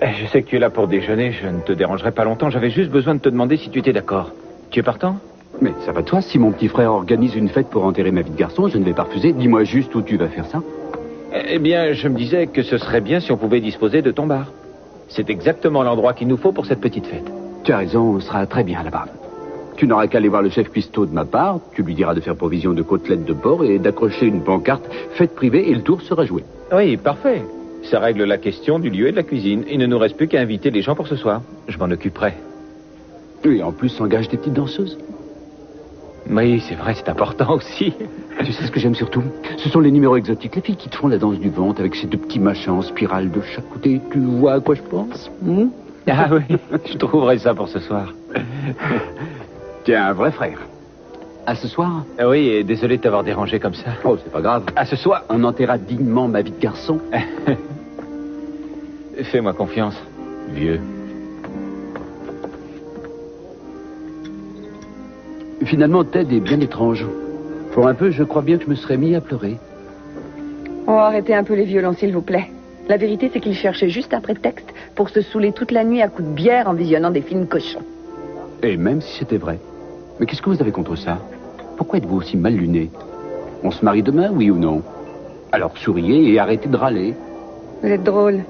Je sais que tu es là pour déjeuner, je ne te dérangerai pas longtemps. J'avais juste besoin de te demander si tu étais d'accord. Tu es partant? Mais ça va toi, si mon petit frère organise une fête pour enterrer ma vie de garçon, je ne vais pas refuser. Dis-moi juste où tu vas faire ça. Eh bien, je me disais que ce serait bien si on pouvait disposer de ton bar. C'est exactement l'endroit qu'il nous faut pour cette petite fête. Tu as raison, on sera très bien là-bas. Tu n'auras qu'à aller voir le chef cuistot de ma part, tu lui diras de faire provision de côtelettes de porc et d'accrocher une pancarte, fête privée, et le tour sera joué. Oui, parfait. Ça règle la question du lieu et de la cuisine. Il ne nous reste plus qu'à inviter les gens pour ce soir. Je m'en occuperai. Et en plus, engage des petites danseuses. Oui, c'est vrai, c'est important aussi. Tu sais ce que j'aime surtout? Ce sont les numéros exotiques, les filles qui te font la danse du ventre avec ces deux petits machins en spirale de chaque côté. Tu vois à quoi je pense? Ah oui, je trouverai ça pour ce soir. Tu es un vrai frère. À ce soir? Oui, et désolé de t'avoir dérangé comme ça. Oh, c'est pas grave. À ce soir. On enterrera dignement ma vie de garçon. Fais-moi confiance, vieux. Finalement, Ted est bien étrange. Pour un peu, je crois bien que je me serais mis à pleurer. Oh, arrêtez un peu les violons, s'il vous plaît. La vérité, c'est qu'il cherchait juste un prétexte pour se saouler toute la nuit à coups de bière en visionnant des films cochons. Et même si c'était vrai. Mais qu'est-ce que vous avez contre ça? Pourquoi êtes-vous aussi mal luné? On se marie demain, oui ou non? Alors souriez et arrêtez de râler. Vous êtes drôle.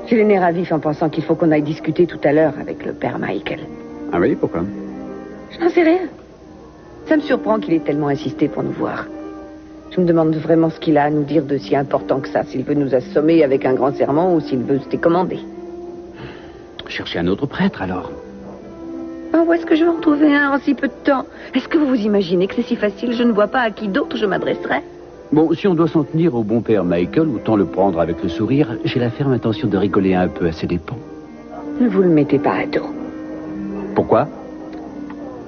J'ai les nerfs à vif en pensant qu'il faut qu'on aille discuter tout à l'heure avec le père Michael. Ah oui, pourquoi? Je n'en sais rien. Ça me surprend qu'il ait tellement insisté pour nous voir. Je me demande vraiment ce qu'il a à nous dire de si important que ça, s'il veut nous assommer avec un grand serment ou s'il veut se décommander. Cherchez un autre prêtre, alors. Oh, où est-ce que je vais en trouver un en si peu de temps? Est-ce que vous vous imaginez que c'est si facile? Je ne vois pas à qui d'autre je m'adresserai. Bon, si on doit s'en tenir au bon père Michael, autant le prendre avec le sourire. J'ai la ferme intention de rigoler un peu à ses dépens. Ne vous le mettez pas à dos. Pourquoi?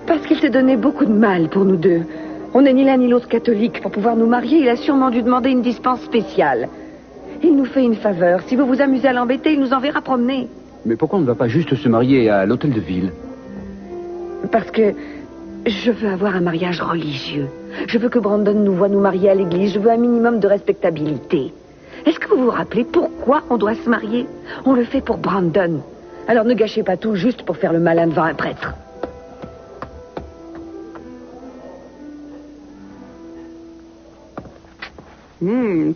Parce qu'il s'est donné beaucoup de mal pour nous deux. On n'est ni l'un ni l'autre catholique. Pour pouvoir nous marier, il a sûrement dû demander une dispense spéciale. Il nous fait une faveur. Si vous vous amusez à l'embêter, il nous enverra promener. Mais pourquoi on ne va pas juste se marier à l'hôtel de ville? Parce que je veux avoir un mariage religieux. Je veux que Brandon nous voie nous marier à l'église. Je veux un minimum de respectabilité. Est-ce que vous vous rappelez pourquoi on doit se marier? On le fait pour Brandon. Alors ne gâchez pas tout juste pour faire le malin devant un prêtre.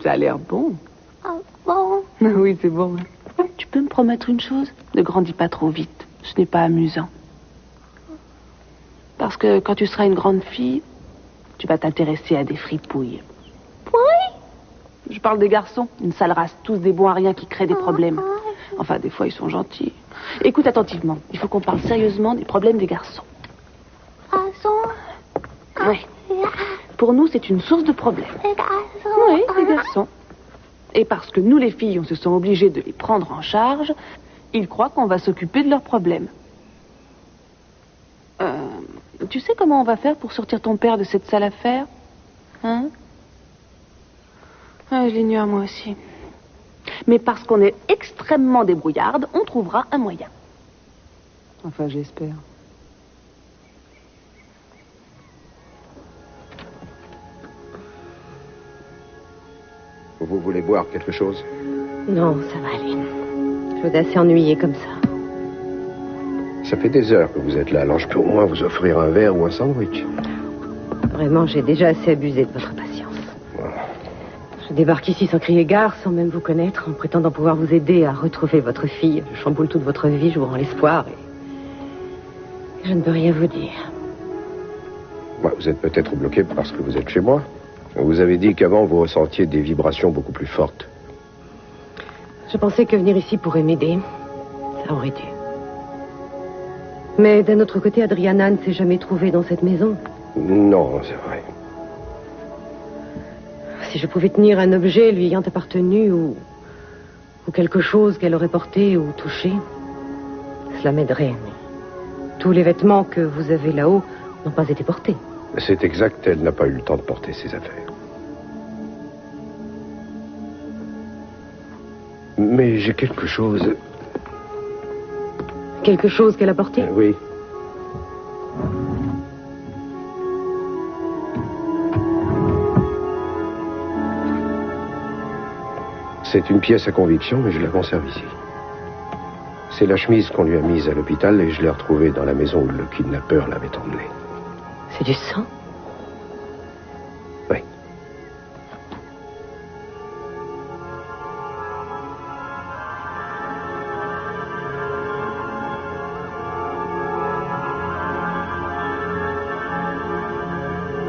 Ça a l'air bon. Ah bon? Oui, c'est bon. Tu peux me promettre une chose? Ne grandis pas trop vite. Ce n'est pas amusant. Parce que quand tu seras une grande fille, tu vas t'intéresser à des fripouilles. Oui? Je parle des garçons, une sale race, tous des bons à rien qui créent des problèmes. Enfin, des fois, ils sont gentils. Écoute attentivement, il faut qu'on parle sérieusement des problèmes des garçons. Oui. Pour nous, c'est une source de problèmes. Les garçons. Oui, les garçons. Et parce que nous, les filles, on se sent obligés de les prendre en charge, ils croient qu'on va s'occuper de leurs problèmes. Tu sais comment on va faire pour sortir ton père de cette sale affaire? Hein? Je l'ignore, moi aussi. Mais parce qu'on est extrêmement débrouillarde, on trouvera un moyen. Enfin, j'espère. Vous voulez boire quelque chose? Non, ça va aller. Je veux assez ennuyer comme ça. Ça fait des heures que vous êtes là, alors je peux au moins vous offrir un verre ou un sandwich. Vraiment, j'ai déjà assez abusé de votre patience. Voilà. Je débarque ici sans crier gare, sans même vous connaître, en prétendant pouvoir vous aider à retrouver votre fille. Je chamboule toute votre vie, jouant l'espoir et je ne peux rien vous dire. Bah, vous êtes peut-être bloqué parce que vous êtes chez moi. Vous avez dit qu'avant vous ressentiez des vibrations beaucoup plus fortes. Je pensais que venir ici pourrait m'aider. Ça aurait dû. Mais d'un autre côté, Adriana ne s'est jamais trouvée dans cette maison. Non, c'est vrai. Si je pouvais tenir un objet lui ayant appartenu ou quelque chose qu'elle aurait porté ou touché, cela m'aiderait. Mais tous les vêtements que vous avez là-haut n'ont pas été portés. C'est exact, elle n'a pas eu le temps de porter ses affaires. Mais j'ai quelque chose... Quelque chose qu'elle a porté? Oui. C'est une pièce à conviction, mais je la conserve ici. C'est la chemise qu'on lui a mise à l'hôpital et je l'ai retrouvée dans la maison où le kidnappeur l'avait emmenée. C'est du sang? Oui.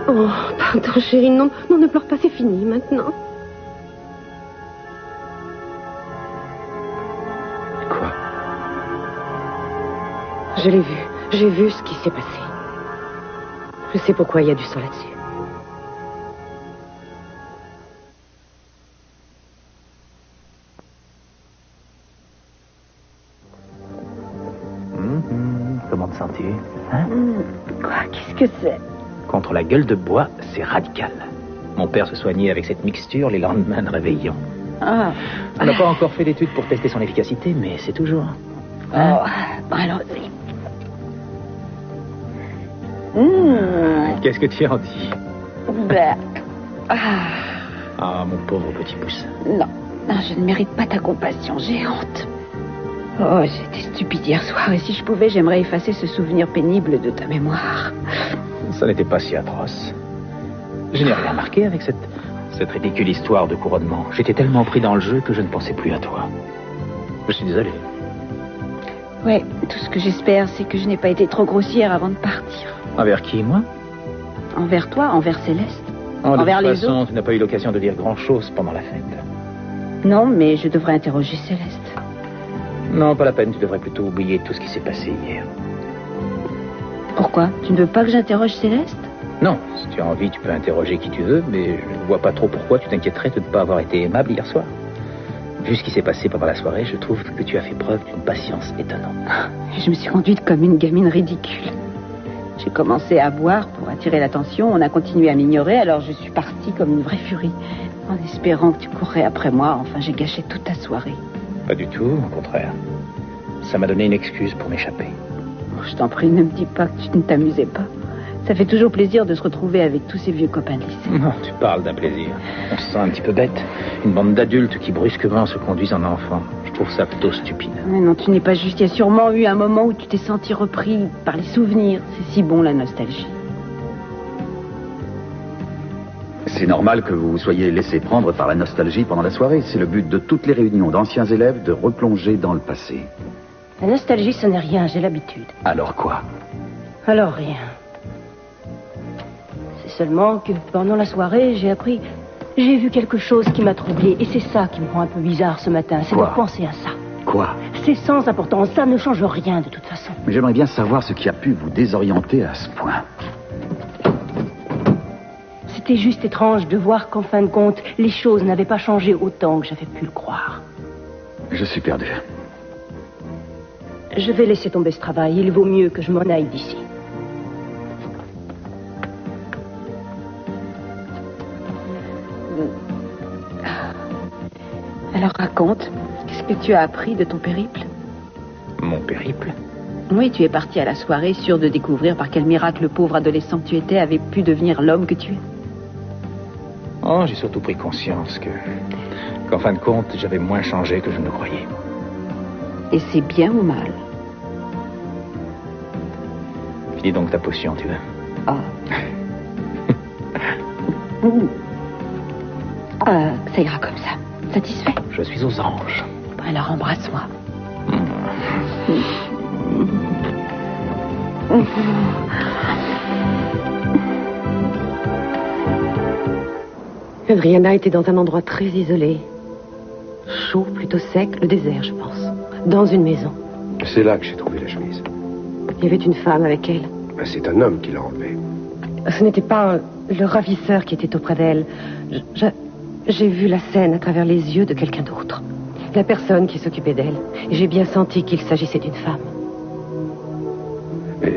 Oh, pardon, chérie, non, non, ne pleure pas, c'est fini maintenant. Quoi? Je l'ai vu, j'ai vu ce qui s'est passé. Je sais pourquoi il y a du sang là-dessus. Comment te sens-tu, hein? Quoi? Qu'est-ce que c'est? Contre la gueule de bois, c'est radical. Mon père se soignait avec cette mixture les lendemains de réveillon. Ah. On n'a pas encore fait d'études pour tester son efficacité, mais c'est toujours... Hein? Oh, bon, allons-y. Qu'est-ce que tu en dis? Ben, Ah, mon pauvre petit poussin. non, je ne mérite pas ta compassion, j'ai honte. Oh, j'étais stupide hier soir, et si je pouvais, j'aimerais effacer ce souvenir pénible de ta mémoire. Ça n'était pas si atroce. Je n'ai rien remarqué avec cette ridicule histoire de couronnement. J'étais tellement pris dans le jeu que je ne pensais plus à toi. Je suis désolé. Ouais, tout ce que j'espère, c'est que je n'ai pas été trop grossière avant de partir. Envers qui, moi? Envers toi, envers Céleste. Envers les les autres, autres. tu n'as pas eu l'occasion de dire grand-chose pendant la fête. Non, mais je devrais interroger Céleste. Non, pas la peine. Tu devrais plutôt oublier tout ce qui s'est passé hier. Pourquoi? Tu ne veux pas que j'interroge Céleste? Non, si tu as envie, tu peux interroger qui tu veux, mais je ne vois pas trop pourquoi tu t'inquiéterais de ne pas avoir été aimable hier soir. Vu ce qui s'est passé pendant la soirée, je trouve que tu as fait preuve d'une patience étonnante. Je me suis conduite comme une gamine ridicule. J'ai commencé à boire pour attirer l'attention, on a continué à m'ignorer, alors je suis partie comme une vraie furie, en espérant que tu courrais après moi. Enfin, j'ai gâché toute ta soirée. Pas du tout, au contraire. Ça m'a donné une excuse pour m'échapper. Oh, je t'en prie, ne me dis pas que tu ne t'amusais pas. Ça fait toujours plaisir de se retrouver avec tous ces vieux copains de lycée. Non, tu parles d'un plaisir. On se sent un petit peu bête. Une bande d'adultes qui brusquement se conduisent en enfants. Je trouve ça plutôt stupide. Mais non, tu n'es pas juste. Il y a sûrement eu un moment où tu t'es senti repris par les souvenirs. C'est si bon, la nostalgie. C'est normal que vous vous soyez laissé prendre par la nostalgie pendant la soirée. C'est le but de toutes les réunions d'anciens élèves de replonger dans le passé. La nostalgie, ce n'est rien, j'ai l'habitude. Alors quoi? Alors rien. C'est seulement que pendant la soirée, j'ai vu quelque chose qui m'a troublée. Et c'est ça qui me rend un peu bizarre ce matin. C'est Quoi? de penser à ça. Quoi? C'est sans importance. Ça ne change rien de toute façon. Mais j'aimerais bien savoir ce qui a pu vous désorienter à ce point. C'était juste étrange de voir qu'en fin de compte, les choses n'avaient pas changé autant que j'avais pu le croire. Je suis perdu. Je vais laisser tomber ce travail. Il vaut mieux que je m'en aille d'ici. Alors raconte, qu'est-ce que tu as appris de ton périple? Mon périple? Oui, tu es parti à la soirée, sûr de découvrir par quel miracle le pauvre adolescent que tu étais avait pu devenir l'homme que tu es. Oh, j'ai surtout pris conscience qu'en fin de compte, j'avais moins changé que je ne le croyais. Et c'est bien ou mal? Finis donc ta potion, tu veux? Ah. Ça ira comme ça. Satisfait? Je suis aux anges. Bon, alors embrasse-moi. Adriana était dans un endroit très isolé. Chaud, plutôt sec, le désert, je pense. Dans une maison. C'est là que j'ai trouvé la chemise. Il y avait une femme avec elle. Ben, c'est un homme qui l'a enlevée. Ce n'était pas le ravisseur qui était auprès d'elle. J'ai vu la scène à travers les yeux de quelqu'un d'autre. La personne qui s'occupait d'elle. Et j'ai bien senti qu'il s'agissait d'une femme.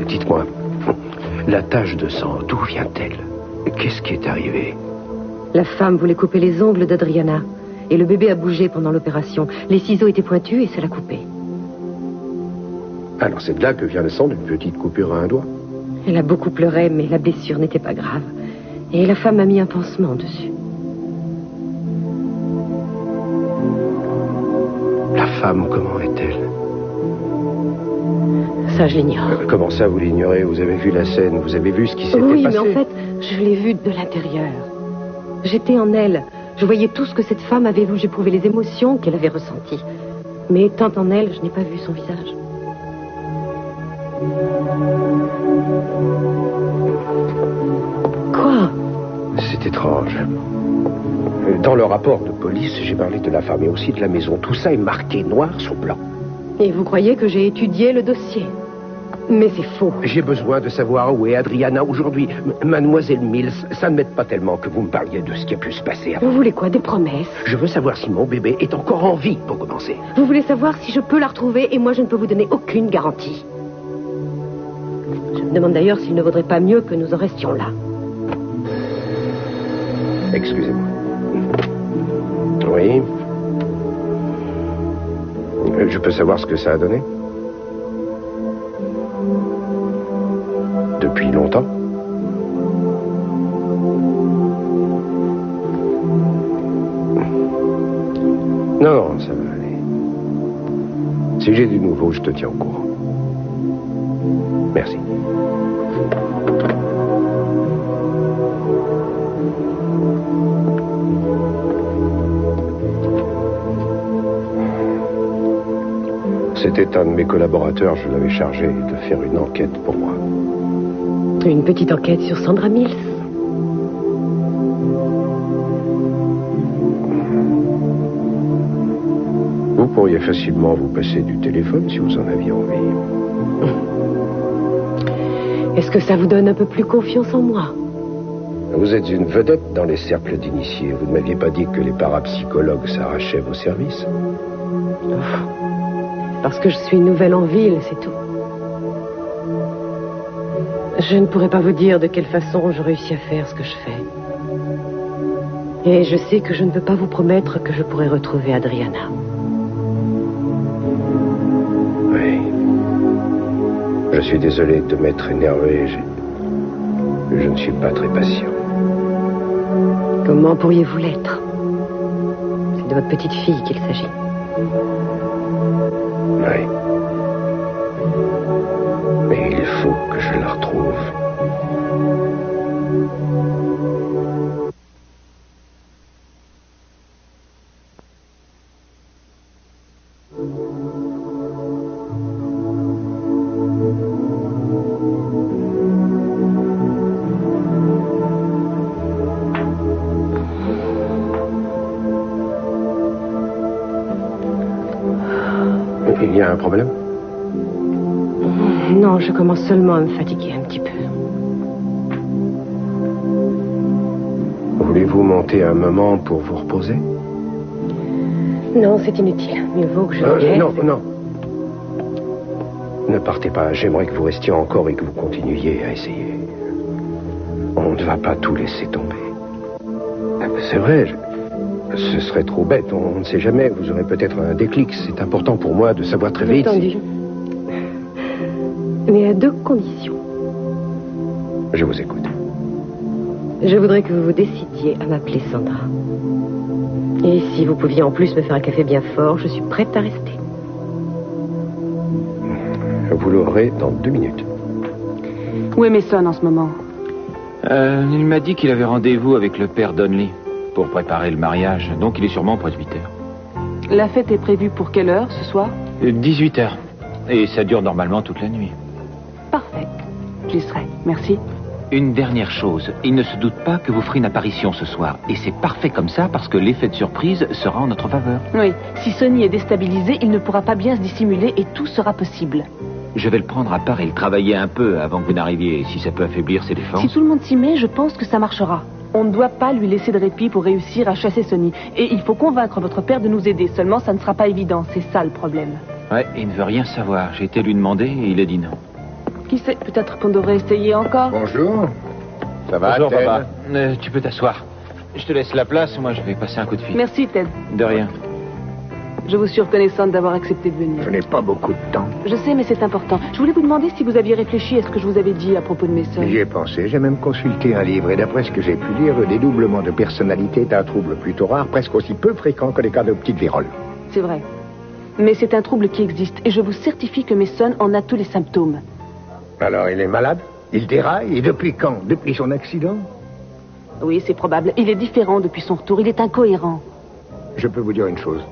Dites-moi, la tache de sang, d'où vient-elle? Qu'est-ce qui est arrivé? La femme voulait couper les ongles d'Adriana. Et le bébé a bougé pendant l'opération. Les ciseaux étaient pointus et ça l'a coupé. Alors c'est de là que vient le sang d'une petite coupure à un doigt. Elle a beaucoup pleuré, mais la blessure n'était pas grave. Et la femme a mis un pansement dessus. La femme, comment est-elle? Ça, je l'ignore. Comment ça, vous l'ignorez? Vous avez vu la scène, vous avez vu ce qui s'était passé? Oui, mais en fait, je l'ai vue de l'intérieur. J'étais en elle. Je voyais tout ce que cette femme avait vu. J'éprouvais les émotions qu'elle avait ressenties. Mais étant en elle, je n'ai pas vu son visage. Quoi? C'est étrange. Dans le rapport de police, j'ai parlé de la femme et aussi de la maison. Tout ça est marqué noir sur blanc. Et vous croyez que j'ai étudié le dossier? Mais c'est faux. J'ai besoin de savoir où est Adriana aujourd'hui. Mademoiselle Mills, ça ne m'aide pas tellement que vous me parliez de ce qui a pu se passer avant. Vous voulez quoi? Des promesses? Je veux savoir si mon bébé est encore en vie, pour commencer. Vous voulez savoir si je peux la retrouver et moi je ne peux vous donner aucune garantie. Je me demande d'ailleurs s'il ne vaudrait pas mieux que nous en restions là. Excusez-moi. Oui. Je peux savoir ce que ça a donné? Depuis longtemps? Non, ça va aller. Si j'ai du nouveau, je te tiens au courant. Merci. C'était un de mes collaborateurs, je l'avais chargé de faire une enquête pour moi. Une petite enquête sur Sandra Mills. Vous pourriez facilement vous passer du téléphone si vous en aviez envie. Est-ce que ça vous donne un peu plus confiance en moi? Vous êtes une vedette dans les cercles d'initiés. Vous ne m'aviez pas dit que les parapsychologues s'arrachaient vos services? Parce que je suis nouvelle en ville, c'est tout. Je ne pourrais pas vous dire de quelle façon je réussis à faire ce que je fais. Et je sais que je ne peux pas vous promettre que je pourrai retrouver Adriana. Oui. Je suis désolé de m'être énervé. Je ne suis pas très patient. Comment pourriez-vous l'être? C'est de votre petite fille qu'il s'agit. Oui. Mais il faut que je la retrouve. Il y a un problème? Non, je commence seulement à me fatiguer un petit peu. Voulez-vous monter un moment pour vous reposer? Non, c'est inutile. Mieux vaut que je me laisse. Non. Ne partez pas. J'aimerais que vous restiez encore et que vous continuiez à essayer. On ne va pas tout laisser tomber. C'est vrai, ce serait trop bête. On ne sait jamais. Vous aurez peut-être un déclic. C'est important pour moi de savoir très vite. Entendu. Mais à deux conditions. Je vous écoute. Je voudrais que vous vous décidiez à m'appeler Sandra. Et si vous pouviez en plus me faire un café bien fort, je suis prête à rester. Vous l'aurez dans 2 minutes. Où est Mason en ce moment? Il m'a dit qu'il avait rendez-vous avec le père Donnelly pour préparer le mariage, donc il est sûrement au presbytère. La fête est prévue pour quelle heure ce soir? 18h. Et ça dure normalement toute la nuit. Parfait. J'y serai. Merci. Une dernière chose, il ne se doute pas que vous ferez une apparition ce soir. Et c'est parfait comme ça parce que l'effet de surprise sera en notre faveur. Oui, si Sonny est déstabilisé, il ne pourra pas bien se dissimuler et tout sera possible. Je vais le prendre à part et le travailler un peu avant que vous n'arriviez, si ça peut affaiblir ses défenses. Si tout le monde s'y met, je pense que ça marchera. On ne doit pas lui laisser de répit pour réussir à chasser Sonny. Et il faut convaincre votre père de nous aider. Seulement, ça ne sera pas évident. C'est ça le problème. Ouais, il ne veut rien savoir. J'ai été lui demander et il a dit non. Qui sait, peut-être qu'on devrait essayer encore. Bonjour. Ça va, Bonjour, Ted? papa. Tu peux t'asseoir. Je te laisse la place, moi je vais passer un coup de fil. Merci, Ted. De rien. Je vous suis reconnaissante d'avoir accepté de venir. Je n'ai pas beaucoup de temps. Je sais, mais c'est important. Je voulais vous demander si vous aviez réfléchi à ce que je vous avais dit à propos de mes sœurs. J'y ai pensé, j'ai même consulté un livre et d'après ce que j'ai pu lire, le dédoublement de personnalité est un trouble plutôt rare, presque aussi peu fréquent que les cas de petite vérole. C'est vrai. Mais c'est un trouble qui existe, et je vous certifie que Mason en a tous les symptômes. Alors, il est malade? Il déraille? Et depuis quand? Depuis son accident? Oui, c'est probable. Il est différent depuis son retour, il est incohérent. Je peux vous dire une chose.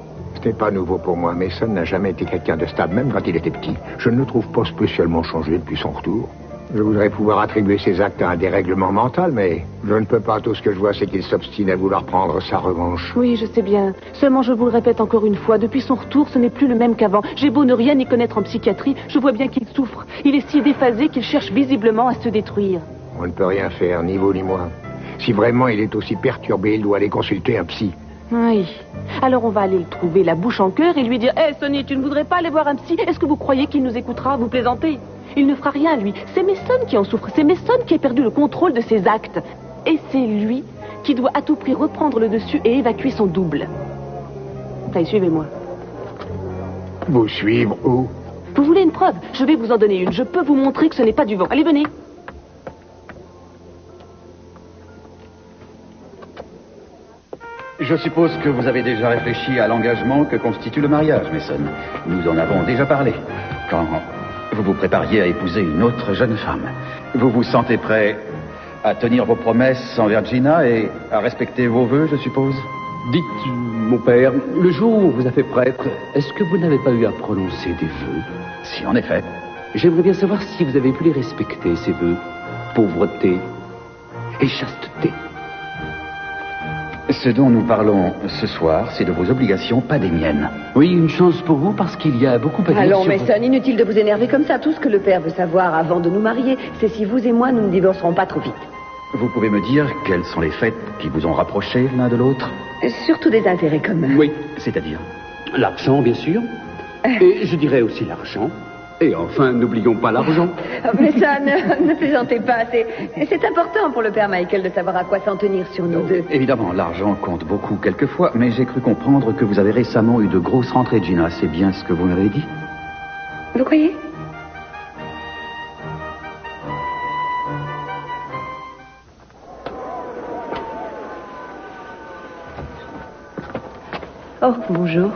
Ce n'est pas nouveau pour moi. Mason n'a jamais été quelqu'un de stable, même quand il était petit. Je ne le trouve pas spécialement changé depuis son retour. Je voudrais pouvoir attribuer ses actes à un dérèglement mental, mais je ne peux pas. Tout ce que je vois, c'est qu'il s'obstine à vouloir prendre sa revanche. Oui, je sais bien. Seulement, je vous le répète encore une fois, depuis son retour, ce n'est plus le même qu'avant. J'ai beau ne rien y connaître en psychiatrie, je vois bien qu'il souffre. Il est si déphasé qu'il cherche visiblement à se détruire. On ne peut rien faire, ni vous ni moi. Si vraiment il est aussi perturbé, il doit aller consulter un psy. Oui. Alors on va aller le trouver la bouche en cœur et lui dire « Hé, Sonny, tu ne voudrais pas aller voir un psy? Est-ce que vous croyez qu'il nous écoutera? Vous plaisantez? Il ne fera rien, lui. C'est Mason qui en souffre. C'est Mason qui a perdu le contrôle de ses actes. Et c'est lui qui doit à tout prix reprendre le dessus et évacuer son double. Allez, suivez-moi. Vous suivre où? Vous voulez une preuve? Je vais vous en donner une. Je peux vous montrer que ce n'est pas du vent. Allez, venez. Je suppose que vous avez déjà réfléchi à l'engagement que constitue le mariage, Mason. Nous en avons déjà parlé. Quand vous vous prépariez à épouser une autre jeune femme. Vous vous sentez prêt à tenir vos promesses envers Gina et à respecter vos vœux, je suppose? Dites, mon père, le jour où on vous a fait prêtre, est-ce que vous n'avez pas eu à prononcer des vœux? Si, en effet. J'aimerais bien savoir si vous avez pu les respecter, ces vœux. Pauvreté et chasteté. Ce dont nous parlons ce soir, c'est de vos obligations, pas des miennes. Oui, une chance pour vous, parce qu'il y a beaucoup à dire Allons, sur... Mason, inutile de vous énerver comme ça. Tout ce que le père veut savoir avant de nous marier, c'est si vous et moi, nous ne divorcerons pas trop vite. Vous pouvez me dire quels sont les faits qui vous ont rapprochés l'un de l'autre? Surtout des intérêts communs. Oui, C'est-à-dire? l'argent, bien sûr. Et je dirais aussi l'argent. Et enfin, n'oublions pas l'argent. Mason, ne plaisantez pas. C'est important pour le père Michael de savoir à quoi s'en tenir sur nous deux. Évidemment, l'argent compte beaucoup quelquefois, mais j'ai cru comprendre que vous avez récemment eu de grosses rentrées, Gina. C'est bien ce que vous m'avez dit? Vous croyez? Oh, bonjour.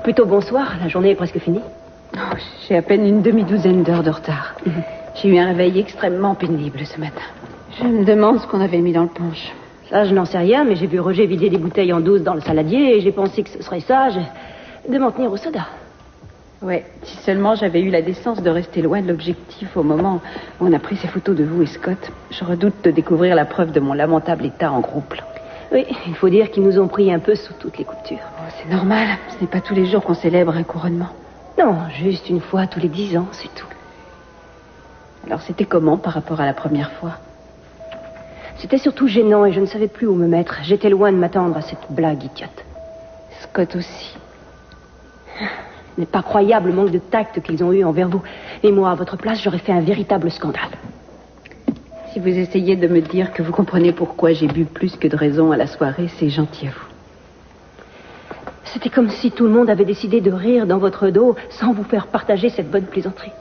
Plutôt bonsoir, la journée est presque finie. Oh, j'ai à peine une demi-douzaine d'heures de retard. J'ai eu un réveil extrêmement pénible ce matin. Je me demande ce qu'on avait mis dans le punch. Ça, je n'en sais rien, mais j'ai vu Roger vider des bouteilles en 12 dans le saladier et j'ai pensé que ce serait sage de m'en tenir au soda. Ouais, si seulement j'avais eu la décence de rester loin de l'objectif au moment où on a pris ces photos de vous et Scott. Je redoute de découvrir la preuve de mon lamentable état en gros plan. Oui, il faut dire qu'ils nous ont pris un peu sous toutes les coutures. Oh, c'est normal, ce n'est pas tous les jours qu'on célèbre un couronnement. Non, juste une fois tous les 10 ans, c'est tout. Alors c'était comment par rapport à la première fois? C'était surtout gênant et je ne savais plus où me mettre. J'étais loin de m'attendre à cette blague idiote. Scott aussi. Ce n'est pas croyable le manque de tact qu'ils ont eu envers vous. Et moi, à votre place, j'aurais fait un véritable scandale. Si vous essayez de me dire que vous comprenez pourquoi j'ai bu plus que de raison à la soirée, c'est gentil à vous. C'était comme si tout le monde avait décidé de rire dans votre dos sans vous faire partager cette bonne plaisanterie.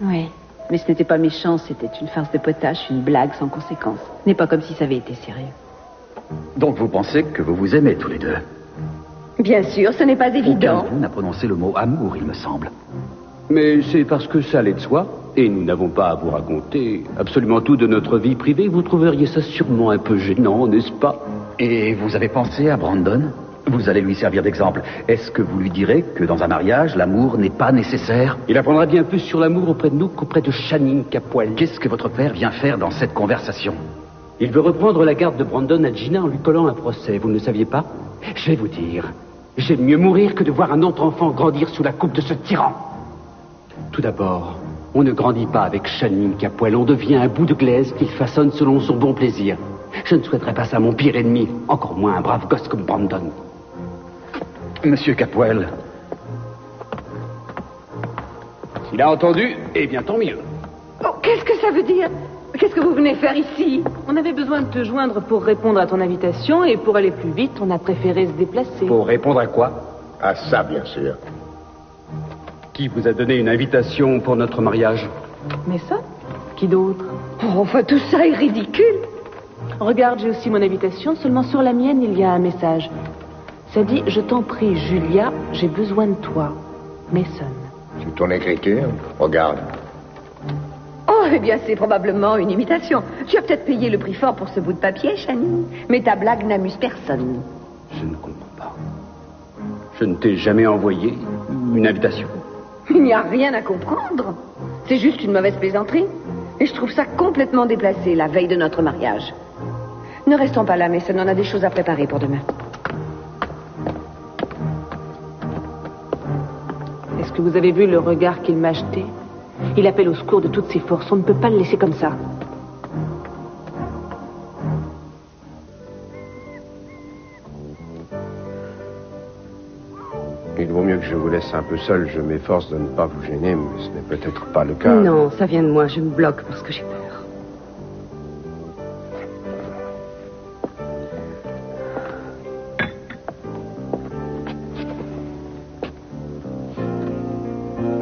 Oui, mais ce n'était pas méchant, c'était une farce de potache, une blague sans conséquence. Ce n'est pas comme si ça avait été sérieux. Donc vous pensez que vous vous aimez tous les deux? Bien sûr, ce n'est pas Aucun évident. de vous n'a prononcé le mot amour, il me semble. Mais c'est parce que ça allait de soi, et nous n'avons pas à vous raconter absolument tout de notre vie privée. Vous trouveriez ça sûrement un peu gênant, n'est-ce pas? Et vous avez pensé à Brandon? Vous allez lui servir d'exemple. Est-ce que vous lui direz que dans un mariage, l'amour n'est pas nécessaire? Il apprendra bien plus sur l'amour auprès de nous qu'auprès de Channing Capwell. Qu'est-ce que votre père vient faire dans cette conversation? Il veut reprendre la garde de Brandon à Gina en lui collant un procès, vous ne le saviez pas? Je vais vous dire, j'aime mieux mourir que de voir un autre enfant grandir sous la coupe de ce tyran. Tout d'abord, on ne grandit pas avec Channing Capwell, on devient un bout de glaise qu'il façonne selon son bon plaisir. Je ne souhaiterais pas ça à mon pire ennemi, encore moins un brave gosse comme Brandon. Monsieur Capwell. S'il a entendu, eh bien tant mieux. Oh, qu'est-ce que ça veut dire? Qu'est-ce que vous venez faire ici? On avait besoin de te joindre pour répondre à ton invitation et pour aller plus vite, on a préféré se déplacer. Pour répondre à quoi? À ça, bien sûr. Qui vous a donné une invitation pour notre mariage? Mais ça? Qui d'autre? Oh, enfin, tout ça est ridicule. Regarde, j'ai aussi mon invitation, seulement sur la mienne, il y a un message. Ça dit, je t'en prie, Julia, j'ai besoin de toi. Mason. C'est ton écriture? Regarde. Oh, eh bien, c'est probablement une imitation. Tu as peut-être payé le prix fort pour ce bout de papier, Chani. Mais ta blague n'amuse personne. Je ne comprends pas. Je ne t'ai jamais envoyé une invitation. Il n'y a rien à comprendre. C'est juste une mauvaise plaisanterie. Et je trouve ça complètement déplacé, la veille de notre mariage. Ne restons pas là, Mason, on a des choses à préparer pour demain. Est-ce que vous avez vu le regard qu'il m'a jeté? Il appelle au secours de toutes ses forces. On ne peut pas le laisser comme ça. Il vaut mieux que je vous laisse un peu seul. Je m'efforce de ne pas vous gêner, mais ce n'est peut-être pas le cas. Non, ça vient de moi. Je me bloque parce que j'ai peur.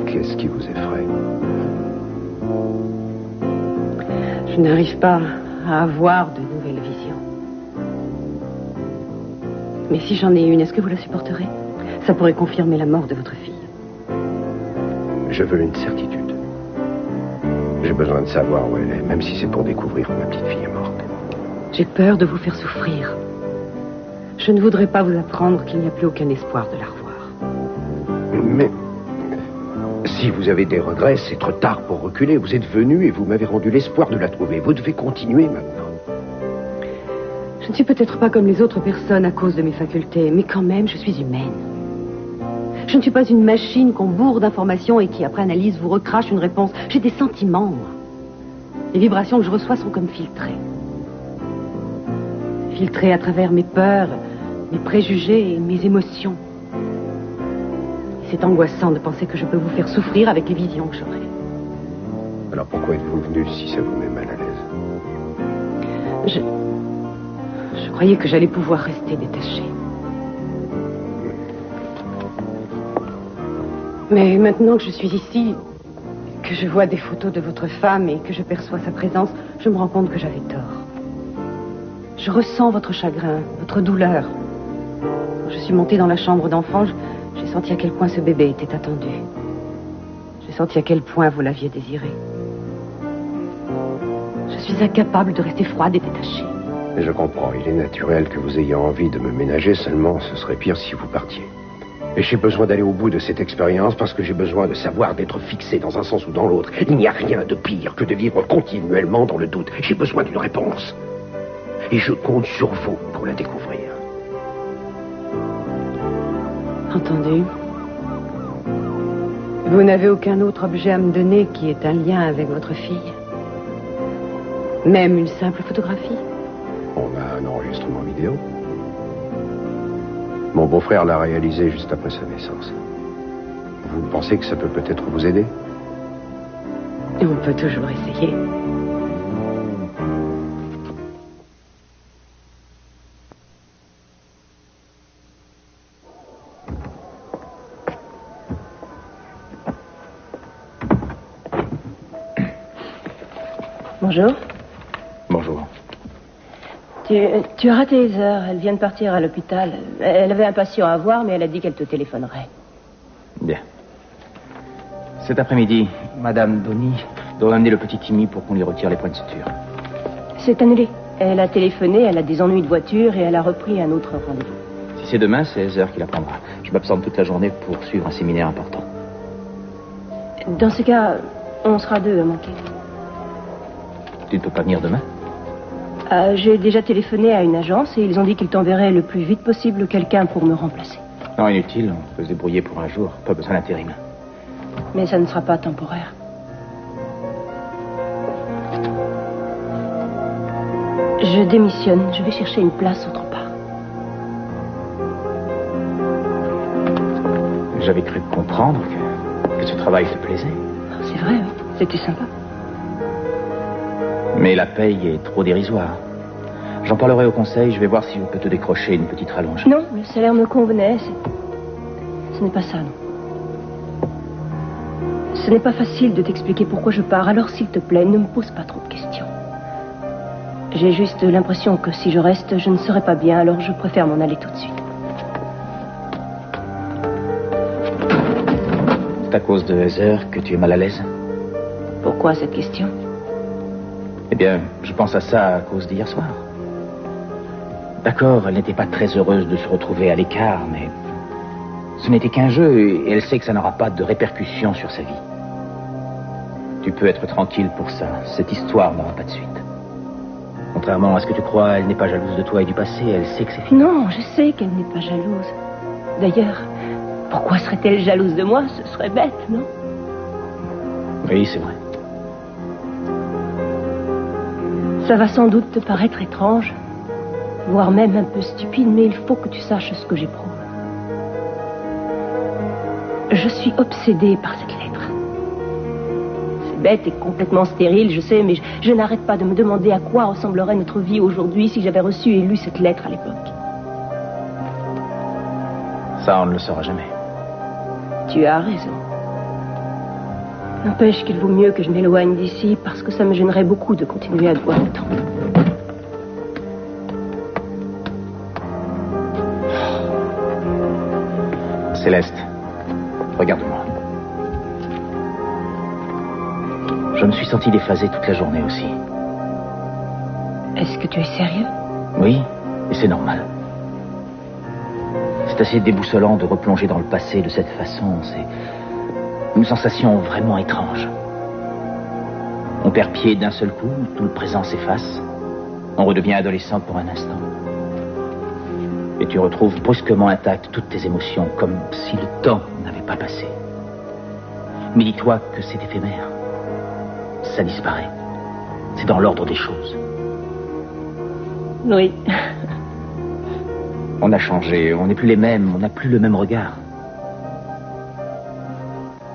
Qu'est-ce qui vous effraie? Je n'arrive pas à avoir de nouvelles visions. Mais si j'en ai une, est-ce que vous la supporterez? Ça pourrait confirmer la mort de votre fille. Je veux une certitude. J'ai besoin de savoir où elle est, même si c'est pour découvrir que ma petite fille est morte. J'ai peur de vous faire souffrir. Je ne voudrais pas vous apprendre qu'il n'y a plus aucun espoir de la revoir. Mais si vous avez des regrets, c'est trop tard pour reculer. Vous êtes venu et vous m'avez rendu l'espoir de la trouver. Vous devez continuer maintenant. Je ne suis peut-être pas comme les autres personnes à cause de mes facultés, mais quand même, je suis humaine. Je ne suis pas une machine qu'on bourre d'informations et qui, après analyse, vous recrache une réponse. J'ai des sentiments, moi. Les vibrations que je reçois sont comme filtrées. Filtrées à travers mes peurs, mes préjugés et mes émotions. C'est angoissant de penser que je peux vous faire souffrir avec les visions que j'aurai. Alors pourquoi êtes-vous venu si ça vous met mal à l'aise? Je croyais que j'allais pouvoir rester détachée. Mais maintenant que je suis ici, que je vois des photos de votre femme et que je perçois sa présence, je me rends compte que j'avais tort. Je ressens votre chagrin, votre douleur. Quand je suis montée dans la chambre d'enfant, j'ai senti à quel point ce bébé était attendu. J'ai senti à quel point vous l'aviez désiré. Je suis incapable de rester froide et détachée. Mais je comprends, il est naturel que vous ayez envie de me ménager, seulement ce serait pire si vous partiez. Et j'ai besoin d'aller au bout de cette expérience parce que j'ai besoin de savoir, d'être fixé dans un sens ou dans l'autre. Il n'y a rien de pire que de vivre continuellement dans le doute. J'ai besoin d'une réponse. Et je compte sur vous pour la découvrir. Entendu. Vous n'avez aucun autre objet à me donner qui ait un lien avec votre fille? Même une simple photographie? On a un enregistrement vidéo. Mon beau-frère l'a réalisé juste après sa naissance. Vous pensez que ça peut peut-être vous aider? Et on peut toujours essayer. Bonjour. Bonjour. Tu as raté les heures. Elle vient de partir à l'hôpital. Elle avait un patient à voir, mais elle a dit qu'elle te téléphonerait. Bien. Cet après-midi, Madame Donny doit amener le petit Timmy pour qu'on lui retire les points de suture. C'est annulé. Elle a téléphoné, elle a des ennuis de voiture et elle a repris un autre rendez-vous. Si c'est demain, c'est 16h qu'il apprendra. Je m'absente toute la journée pour suivre un séminaire important. Dans ce cas, on sera deux à manquer. Tu ne peux pas venir demain? J'ai déjà téléphoné à une agence et ils ont dit qu'ils t'enverraient le plus vite possible quelqu'un pour me remplacer. Non, inutile, on peut se débrouiller pour un jour. Pas besoin d'intérim. Mais ça ne sera pas temporaire. Je démissionne, je vais chercher une place autre part. J'avais cru comprendre que ce travail te plaisait. C'est vrai, oui. C'était sympa. Mais la paye est trop dérisoire. J'en parlerai au conseil, je vais voir si on peut te décrocher une petite rallonge. Non, le salaire me convenait. Ce n'est pas ça, non. Ce n'est pas facile de t'expliquer pourquoi je pars, alors s'il te plaît, ne me pose pas trop de questions. J'ai juste l'impression que si je reste, je ne serai pas bien, alors je préfère m'en aller tout de suite. C'est à cause de Heather que tu es mal à l'aise? Pourquoi cette question? Eh bien, je pense à ça à cause d'hier soir. D'accord, elle n'était pas très heureuse de se retrouver à l'écart, mais ce n'était qu'un jeu et elle sait que ça n'aura pas de répercussions sur sa vie. Tu peux être tranquille pour ça. Cette histoire n'aura pas de suite. Contrairement à ce que tu crois, elle n'est pas jalouse de toi et du passé. Elle sait que c'est fini. Non, je sais qu'elle n'est pas jalouse. D'ailleurs, pourquoi serait-elle jalouse de moi? Ce serait bête, non? Oui, c'est vrai. Ça va sans doute te paraître étrange, voire même un peu stupide, mais il faut que tu saches ce que j'éprouve. Je suis obsédée par cette lettre. C'est bête et complètement stérile, je sais, mais je n'arrête pas de me demander à quoi ressemblerait notre vie aujourd'hui si j'avais reçu et lu cette lettre à l'époque. Ça, on ne le saura jamais. Tu as raison. N'empêche qu'il vaut mieux que je m'éloigne d'ici parce que ça me gênerait beaucoup de continuer à te voir autant. Céleste, regarde-moi. Je me suis senti déphasé toute la journée aussi. Est-ce que tu es sérieux? Oui, et c'est normal. C'est assez déboussolant de replonger dans le passé de cette façon. C'est une sensation vraiment étrange. On perd pied d'un seul coup, tout le présent s'efface. On redevient adolescent pour un instant. Et tu retrouves brusquement intactes toutes tes émotions, comme si le temps n'avait pas passé. Mais dis-toi que c'est éphémère. Ça disparaît. C'est dans l'ordre des choses. Oui. On a changé, on n'est plus les mêmes, on n'a plus le même regard.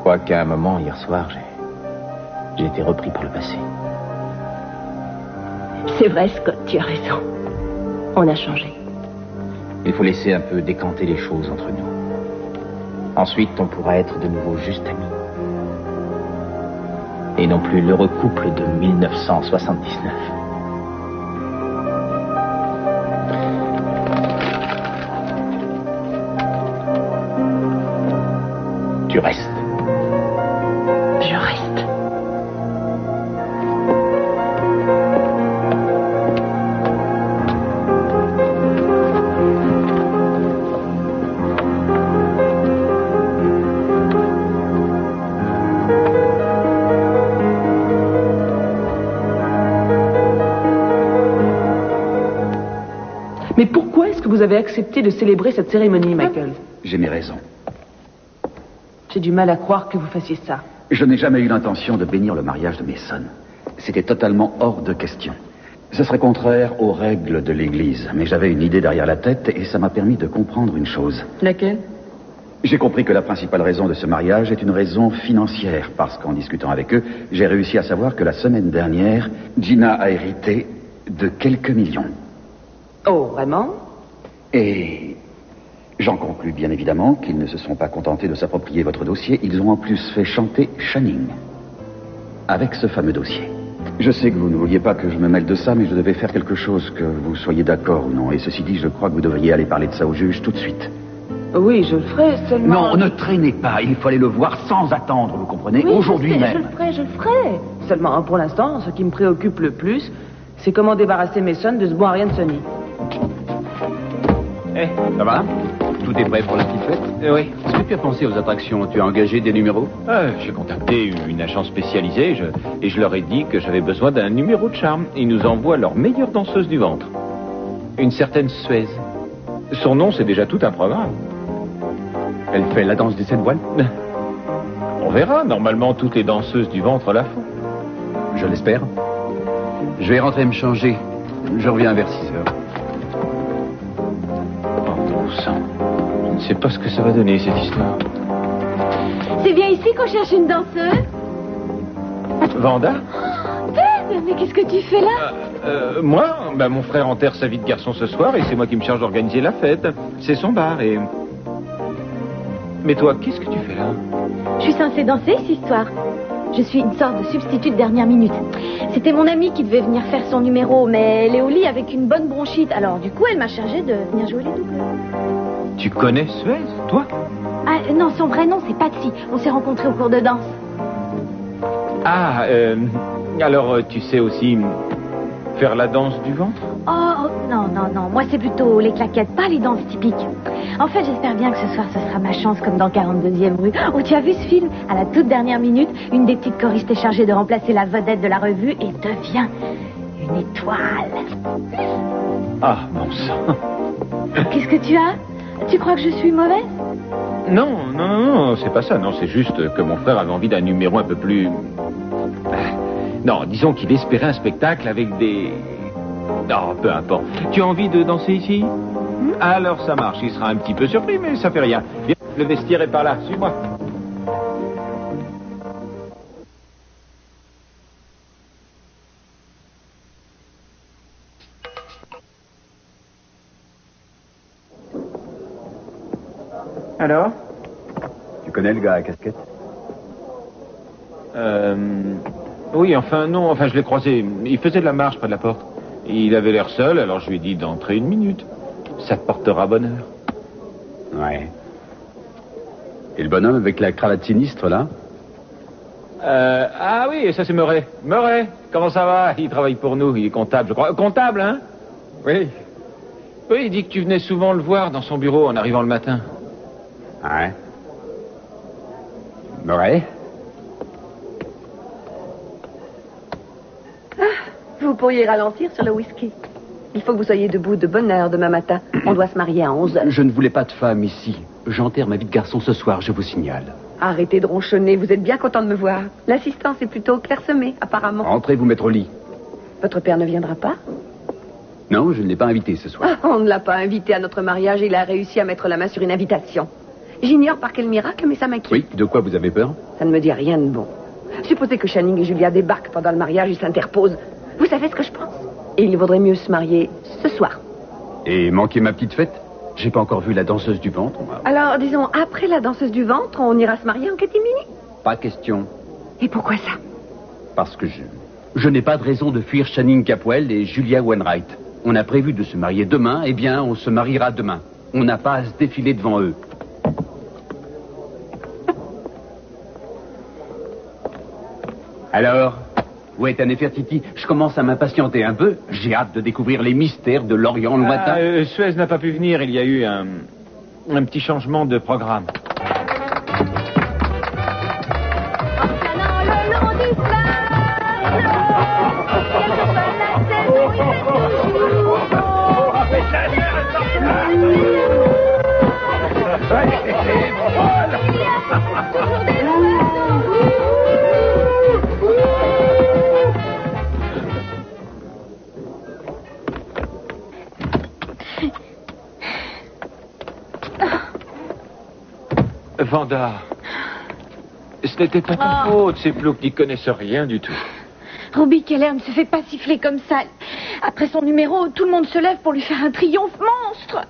Quoiqu'à un moment, hier soir, j'ai été repris par le passé. C'est vrai, Scott, tu as raison. On a changé. Il faut laisser un peu décanter les choses entre nous. Ensuite, on pourra être de nouveau juste amis. Et non plus l'heureux couple de 1979. Tu restes. Je reste. Mais pourquoi est-ce que vous avez accepté de célébrer cette cérémonie, Michael? J'ai mes raisons. J'ai du mal à croire que vous fassiez ça. Je n'ai jamais eu l'intention de bénir le mariage de Mason. C'était totalement hors de question. Ce serait contraire aux règles de l'Église, mais j'avais une idée derrière la tête et ça m'a permis de comprendre une chose. Laquelle? J'ai compris que la principale raison de ce mariage est une raison financière, parce qu'en discutant avec eux, j'ai réussi à savoir que la semaine dernière, Gina a hérité de quelques millions. Oh, vraiment? Et j'en conclus bien évidemment qu'ils ne se sont pas contentés de s'approprier votre dossier, ils ont en plus fait chanter Channing avec ce fameux dossier. Je sais que vous ne vouliez pas que je me mêle de ça, mais je devais faire quelque chose, que vous soyez d'accord ou non. Et ceci dit, je crois que vous devriez aller parler de ça au juge tout de suite. Oui, je le ferai, seulement... Non, ne traînez pas, il faut aller le voir sans attendre, vous comprenez? Oui, aujourd'hui même. Je le ferai. Seulement, pour l'instant, ce qui me préoccupe le plus, c'est comment débarrasser Mason de ce bon à rien de Sonny. Ça va? Tout est prêt pour la petite fête? Oui. Est-ce que tu as pensé aux attractions? Tu as engagé des numéros? J'ai contacté une agence spécialisée et je leur ai dit que j'avais besoin d'un numéro de charme. Ils nous envoient leur meilleure danseuse du ventre. Une certaine Suez. Son nom, c'est déjà tout un programme. Elle fait la danse des 7 voiles? On verra. Normalement, toutes les danseuses du ventre la font. Je l'espère. Je vais rentrer me changer. Je reviens vers 6 heures. Je ne sais pas ce que ça va donner, cette histoire. C'est bien ici qu'on cherche une danseuse? Vanda? Ben, mais qu'est-ce que tu fais là? Moi? Mon frère enterre sa vie de garçon ce soir et c'est moi qui me charge d'organiser la fête. C'est son bar et... Mais toi, qu'est-ce que tu fais là? Je suis censée danser ce soir. Je suis une sorte de substitut de dernière minute. C'était mon amie qui devait venir faire son numéro, mais elle est au lit avec une bonne bronchite. Alors du coup, elle m'a chargée de venir jouer les doubles. Tu connais Suez, toi? Ah, non, son vrai nom, c'est Patsy. On s'est rencontrés au cours de danse. Ah, alors tu sais aussi faire la danse du ventre? Oh, non. Moi, c'est plutôt les claquettes, pas les danses typiques. En fait, j'espère bien que ce soir, ce sera ma chance, comme dans 42e rue. Oh, tu as vu ce film? À la toute dernière minute, une des petites choristes est chargée de remplacer la vedette de la revue et devient une étoile. Ah, bon sang. Qu'est-ce que tu as? Tu crois que je suis mauvaise? Non, c'est pas ça. Non, c'est juste que mon frère avait envie d'un numéro un peu plus... Non, disons qu'il espérait un spectacle avec des... Non, peu importe. Tu as envie de danser ici? Alors ça marche. Il sera un petit peu surpris, mais ça fait rien. Viens, le vestiaire est par là. Suis-moi. Alors? Tu connais le gars à casquette? Oui, non, je l'ai croisé. Il faisait de la marche près de la porte. Il avait l'air seul, alors je lui ai dit d'entrer 1 minute. Ça te portera bonheur. Ouais. Et le bonhomme avec la cravate sinistre, là? Ah oui, ça c'est Murray. Murray, comment ça va? Il travaille pour nous, il est comptable, je crois. Comptable, hein? Oui. Oui, il dit que tu venais souvent le voir dans son bureau en arrivant le matin. Ouais. Murray? Vous pourriez ralentir sur le whisky. Il faut que vous soyez debout de bonne heure demain matin. On doit se marier à 11h. Je ne voulais pas de femme ici. J'enterre ma vie de garçon ce soir, je vous signale. Arrêtez de ronchonner, vous êtes bien content de me voir. L'assistance est plutôt clairsemée, apparemment. Entrez vous mettre au lit. Votre père ne viendra pas? Non, je ne l'ai pas invité ce soir. On ne l'a pas invité à notre mariage et il a réussi à mettre la main sur une invitation. J'ignore par quel miracle, mais ça m'inquiète. Oui, de quoi vous avez peur? Ça ne me dit rien de bon. Supposez que Channing et Julia débarquent pendant le mariage, ils s'interposent. Vous savez ce que je pense? Et il vaudrait mieux se marier ce soir. Et manquer ma petite fête? J'ai pas encore vu la danseuse du ventre. Alors, disons, après la danseuse du ventre, on ira se marier en catimini? Pas question. Et pourquoi ça? Parce que je n'ai pas de raison de fuir Channing Capwell et Julia Wainwright. On a prévu de se marier demain, eh bien, on se mariera demain. On n'a pas à se défiler devant eux. Alors, où est Nefertiti? Je commence à m'impatienter un peu. J'ai hâte de découvrir les mystères de l'Orient lointain. Suez n'a pas pu venir. Il y a eu un petit changement de programme. Vanda, ce n'était pas ta faute, ces ploucs n'y connaissent rien du tout. Ruby Keller ne se fait pas siffler comme ça. Après son numéro, tout le monde se lève pour lui faire un triomphe monstre.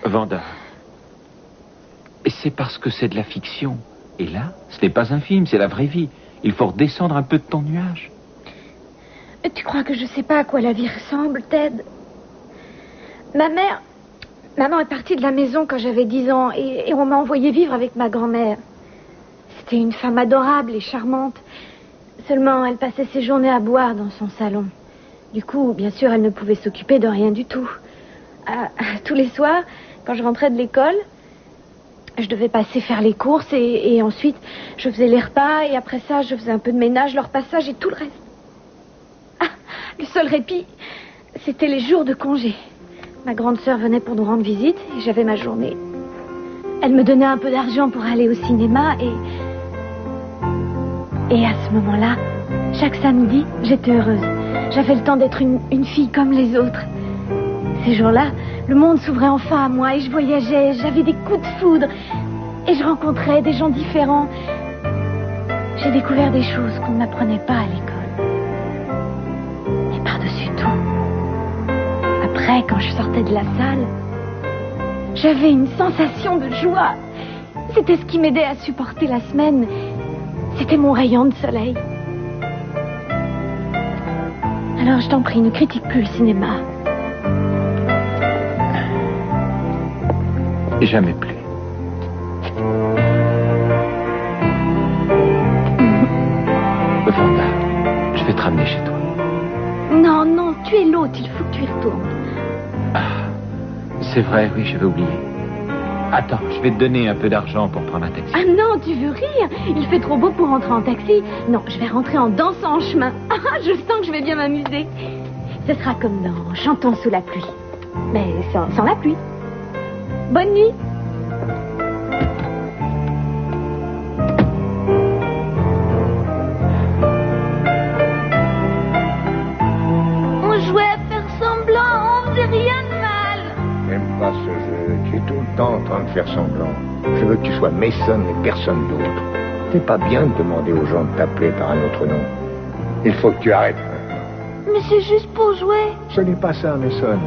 Vanda, c'est parce que c'est de la fiction. Et là, ce n'est pas un film, c'est la vraie vie. Il faut redescendre un peu de ton nuage. Tu crois que je sais pas à quoi la vie ressemble, Ted? Maman est partie de la maison quand j'avais 10 ans et on m'a envoyé vivre avec ma grand-mère. C'était une femme adorable et charmante. Seulement, elle passait ses journées à boire dans son salon. Du coup, bien sûr, elle ne pouvait s'occuper de rien du tout. Tous les soirs, quand je rentrais de l'école, je devais passer faire les courses et ensuite, je faisais les repas et après ça, je faisais un peu de ménage, leur passage et tout le reste. Le seul répit, c'était les jours de congé. Ma grande sœur venait pour nous rendre visite et j'avais ma journée. Elle me donnait un peu d'argent pour aller au cinéma et à ce moment-là, chaque samedi, j'étais heureuse. J'avais le temps d'être une fille comme les autres. Ces jours-là, le monde s'ouvrait enfin à moi et je voyageais, j'avais des coups de foudre et je rencontrais des gens différents. J'ai découvert des choses qu'on n'apprenait pas à l'école. Et par-dessus tout, après, quand je sortais de la salle, j'avais une sensation de joie. C'était ce qui m'aidait à supporter la semaine. C'était mon rayon de soleil. Alors, je t'en prie, ne critique plus le cinéma. Jamais plus. l'autre. Il faut que tu y retournes. Ah, c'est vrai, oui, je vais oublier. Attends, je vais te donner un peu d'argent pour prendre un taxi. Ah non, tu veux rire? Il fait trop beau pour rentrer en taxi. Non, je vais rentrer en dansant en chemin. Ah, je sens que je vais bien m'amuser. Ce sera comme dans Chantons sous la pluie. Mais sans la pluie. Bonne nuit. On jouait à faire semblant, on faisait rien de mal. J'aime pas ce jeu. Tu es tout le temps en train de faire semblant. Je veux que tu sois Mason et personne d'autre. C'est pas bien de demander aux gens de t'appeler par un autre nom. Il faut que tu arrêtes. Mais c'est juste pour jouer. Ce n'est pas ça, Mason.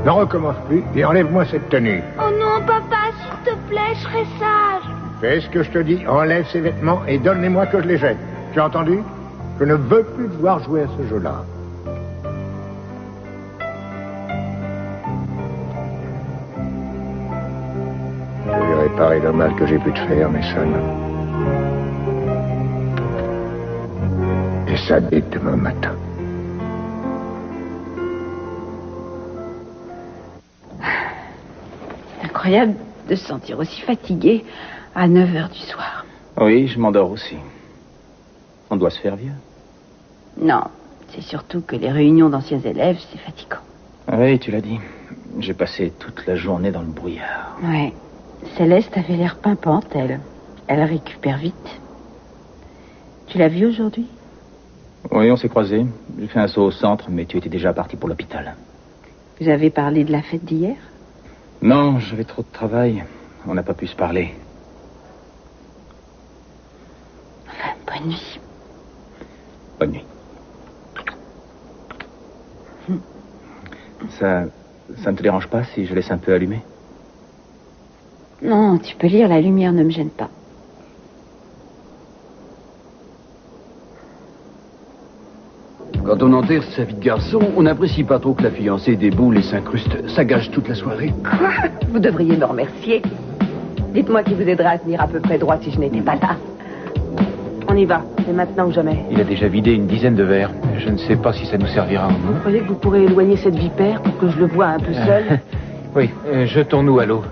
N'en recommence plus et enlève-moi cette tenue. Oh non, papa, s'il te plaît, je serai sage. Fais ce que je te dis, enlève ces vêtements et donne-les-moi que je les jette. Tu as entendu? Je ne veux plus te voir jouer à ce jeu-là. Je vais réparer le mal que j'ai pu te faire, Mason. Et ça dès demain matin. Incroyable de se sentir aussi fatigué à 9h du soir. Oui, je m'endors aussi. On doit se faire vieux. Non, c'est surtout que les réunions d'anciens élèves, c'est fatigant. Oui, tu l'as dit. J'ai passé toute la journée dans le brouillard. Ouais. Céleste avait l'air pimpante, elle. Elle récupère vite. Tu l'as vue aujourd'hui? Oui, on s'est croisés. J'ai fait un saut au centre, mais tu étais déjà parti pour l'hôpital. Vous avez parlé de la fête d'hier? Non, j'avais trop de travail. On n'a pas pu se parler. Enfin, bonne nuit. Bonne nuit. Ça ne te dérange pas si je laisse un peu allumer? Non, tu peux lire, la lumière ne me gêne pas. Quand on enterre sa vie de garçon, on n'apprécie pas trop que la fiancée déboule et s'incruste. Ça gâche toute la soirée. Quoi? Vous devriez me remercier. Dites-moi qui vous aidera à tenir à peu près droit si je n'étais pas là. On y va, c'est maintenant ou jamais. Il a déjà vidé une dizaine de verres. Je ne sais pas si ça nous servira. Vous croyez que vous pourrez éloigner cette vipère pour que je le voie un peu seul? Oui, jetons-nous à l'eau.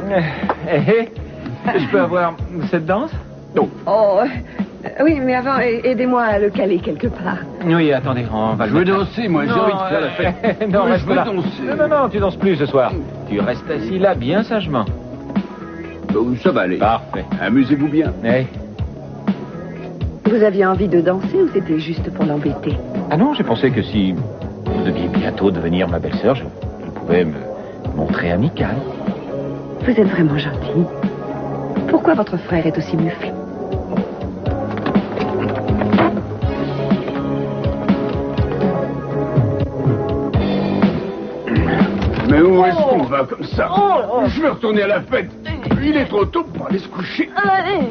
Je peux avoir cette danse? Non. Oh, oui, mais avant, aidez-moi à le caler quelque part. Oui, attendez, on va Je veux danser, moi, j'ai envie de faire la fête. Non, Moi, reste je veux là. danser. Non, tu danses plus ce soir. Tu restes assis là, bien sagement. Ça va aller. Parfait. Amusez-vous bien. Hey. Vous aviez envie de danser ou c'était juste pour l'embêter? Ah non, j'ai pensé que si vous deviez bientôt devenir ma belle-sœur, je pouvais me montrer amical. Vous êtes vraiment gentil. Pourquoi votre frère est aussi mufle? Mais où est-ce qu'on va comme ça? Je veux retourner à la fête. Il est trop tôt pour aller se coucher. Allez.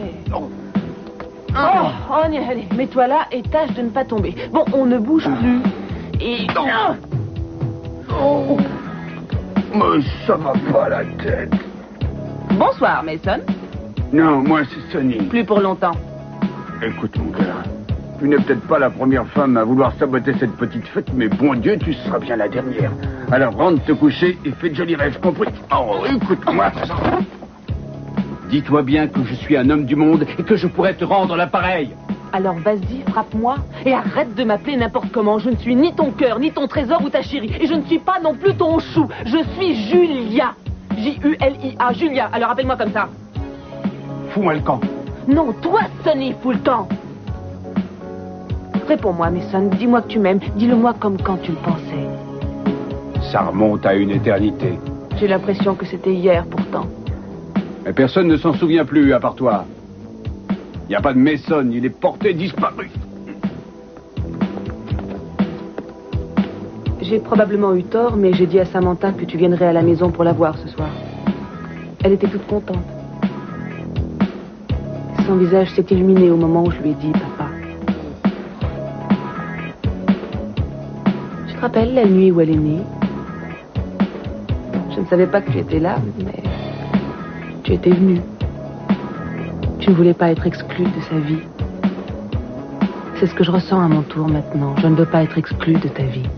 Allez, mets-toi là et tâche de ne pas tomber. Bon, on ne bouge plus. Et... Mais ça va pas la tête. Bonsoir, Mason. Non, moi c'est Sonny. Plus pour longtemps. Écoute mon gars, tu n'es peut-être pas la première femme à vouloir saboter cette petite fête, mais bon Dieu, tu seras bien la dernière. Alors rentre te coucher et fais de jolis rêves, compris? Oh, écoute-moi. Dis-toi bien que je suis un homme du monde et que je pourrais te rendre l'appareil. Alors vas-y, frappe-moi et arrête de m'appeler n'importe comment. Je ne suis ni ton cœur, ni ton trésor ou ta chérie. Et je ne suis pas non plus ton chou. Je suis Julia. Julia, Julia. Alors appelle-moi comme ça. Fous-moi le camp. Non, toi, Sonny, fous le camp. Réponds-moi, Mason. Dis-moi que tu m'aimes. Dis-le-moi comme quand tu le pensais. Ça remonte à une éternité. J'ai l'impression que c'était hier, pourtant. Mais personne ne s'en souvient plus, à part toi. Il n'y a pas de Mason, il est porté disparu. J'ai probablement eu tort, mais j'ai dit à Samantha que tu viendrais à la maison pour la voir ce soir. Elle était toute contente. Son visage s'est illuminé au moment où je lui ai dit papa. Tu te rappelles la nuit où elle est née? Je ne savais pas que tu étais là, mais tu étais venu. Tu ne voulais pas être exclu de sa vie. C'est ce que je ressens à mon tour maintenant. Je ne veux pas être exclu de ta vie.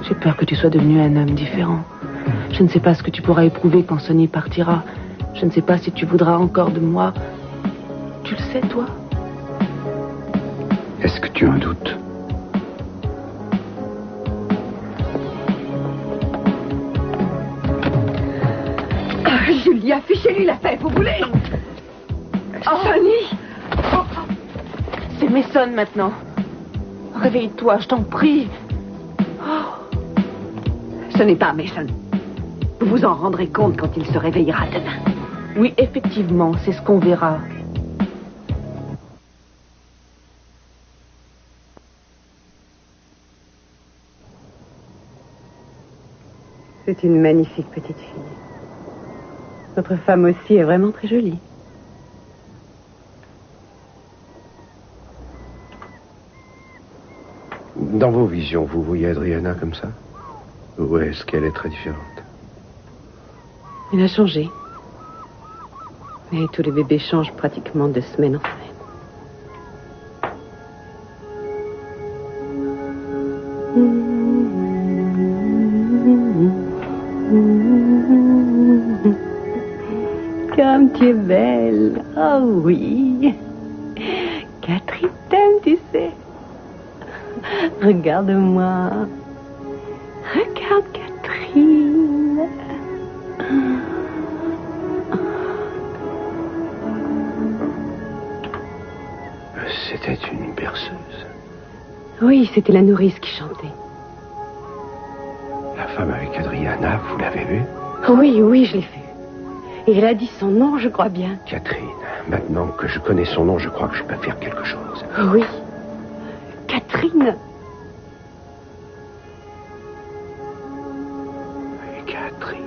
J'ai peur que tu sois devenu un homme différent. Je ne sais pas ce que tu pourras éprouver quand Sonny partira. Je ne sais pas si tu voudras encore de moi. Tu le sais, toi? Est-ce que tu en doutes? Julia, fichez-lui la paix, vous voulez? Sonny! C'est Mason maintenant. Réveille-toi, je t'en prie. Ce n'est pas Mason. Vous vous en rendrez compte quand il se réveillera demain. Oui, effectivement, c'est ce qu'on verra. C'est une magnifique petite fille. Votre femme aussi est vraiment très jolie. Dans vos visions, vous voyez Adriana comme ça? Ou est-ce qu'elle est très différente? Elle a changé. Mais tous les bébés changent pratiquement de semaine en semaine. Comme tu es belle. Oh oui. Catherine t'aime, tu sais. Regarde-moi. Regarde Catherine. C'était une berceuse. Oui, c'était la nourrice qui chantait. La femme avec Adriana, vous l'avez vue? Oui, oui, je l'ai vue. Et elle a dit son nom, je crois bien. Catherine. Maintenant que je connais son nom, je crois que je peux faire quelque chose. Oui. Catherine. Catherine.